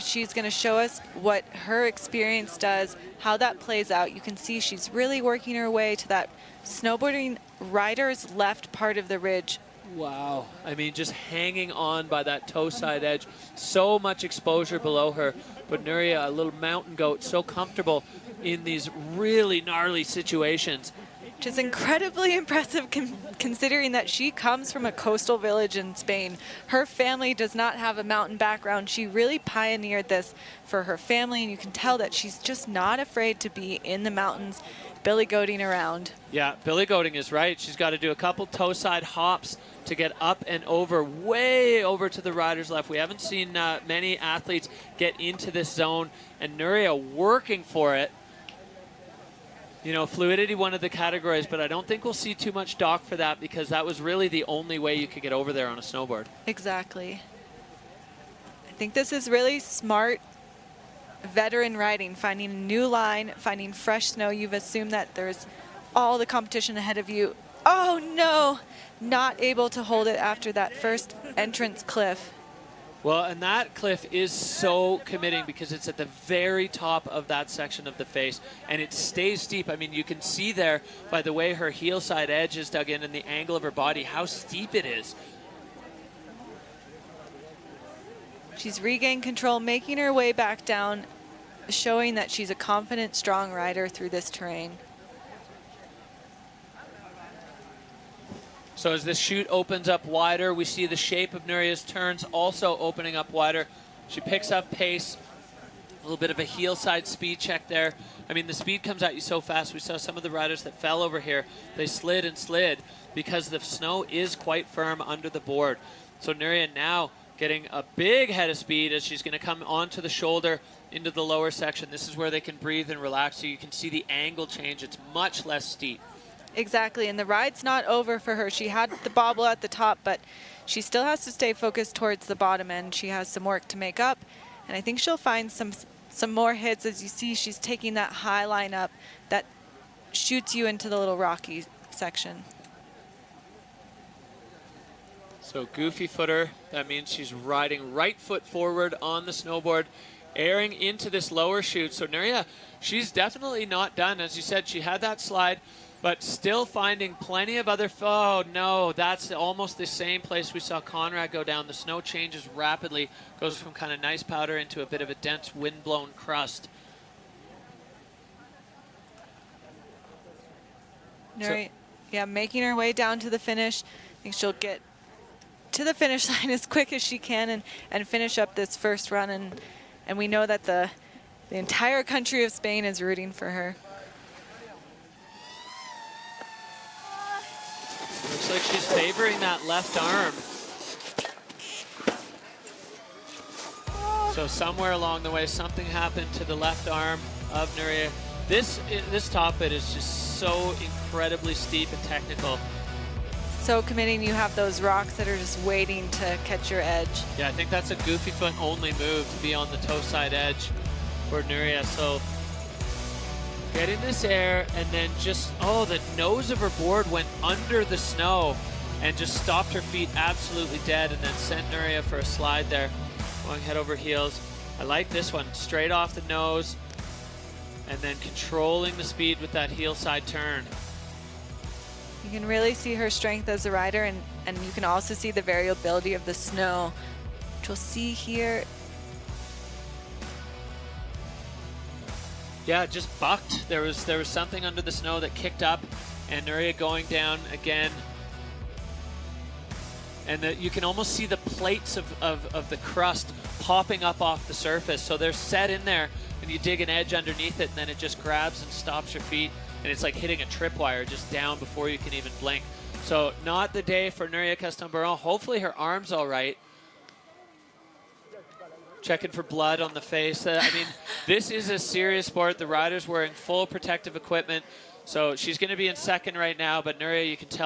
She's going to show us what her experience does, how that plays out. You can see she's really working her way to that snowboarding rider's left part of the ridge. Wow. I mean, just hanging on by that toe side edge. So much exposure below her. But Nuria, a little mountain goat, so comfortable in these really gnarly situations. Which is incredibly impressive considering that she comes from a coastal village in Spain. Her family does not have a mountain background. She really pioneered this for her family, and you can tell that she's just not afraid to be in the mountains, billy goating around. Yeah, billy goating is right. She's got to do a couple toe side hops to get up and over, way over to the rider's left. We haven't seen many athletes get into this zone, and Nuria working for it. You know, fluidity, one of the categories, but I don't think we'll see too much dock for that because that was really the only way you could get over there on a snowboard. Exactly. I think this is really smart veteran riding, finding a new line, finding fresh snow. You've assumed that there's all the competition ahead of you. Oh no, not able to hold it after that first entrance cliff. Well, and that cliff is so committing because it's at the very top of that section of the face, and it stays steep. I mean, you can see there by the way her heel side edge is dug in and the angle of her body, how steep it is. She's regained control, making her way back down, showing that she's a confident, strong rider through this terrain. So as this chute opens up wider, we see the shape of Nuria's turns also opening up wider. She picks up pace, a little bit of a heel side speed check there. I mean, the speed comes at you so fast. We saw some of the riders that fell over here. They slid and slid because the snow is quite firm under the board. So Nuria now getting a big head of speed as she's going to come onto the shoulder into the lower section. This is where they can breathe and relax, so you can see the angle change. It's much less steep. Exactly, and the ride's not over for her. She had the bobble at the top, but she still has to stay focused towards the bottom end. She has some work to make up, and I think she'll find some more hits. As you see, she's taking that high line up that shoots you into the little rocky section. So goofy footer, that means she's riding right foot forward on the snowboard, airing into this lower chute. So Nuria, she's definitely not done. As you said, she had that slide, but still finding plenty of other, oh no, that's almost the same place we saw Conrad go down. The snow changes rapidly, goes from kind of nice powder into a bit of a dense wind-blown crust. Nuria, yeah, making her way down to the finish. I think she'll get to the finish line as quick as she can and finish up this first run, and we know that the entire country of Spain is rooting for her. Looks like she's favoring that left arm. So somewhere along the way, something happened to the left arm of Nuria. This top bit is just so incredibly steep and technical. So committing, you have those rocks that are just waiting to catch your edge. Yeah, I think that's a goofy foot only move to be on the toe side edge for Nuria. So get in this air and then just, oh, the nose of her board went under the snow and just stopped her feet absolutely dead and then sent Nuria for a slide there, going head over heels. I like this one, straight off the nose and then controlling the speed with that heel side turn. You can really see her strength as a rider, and you can also see the variability of the snow, which we'll see here. Yeah, it just bucked. There was something under the snow that kicked up, and Nuria going down again. And you can almost see the plates of the crust popping up off the surface. So they're set in there, and you dig an edge underneath it, and then it just grabs and stops your feet. And it's like hitting a tripwire just down before you can even blink. So not the day for Nuria Castán. Hopefully her arm's all right. Checking for blood on the face. I mean, this is a serious sport. The rider's wearing full protective equipment. So she's going to be in second right now, but Nuria, you can tell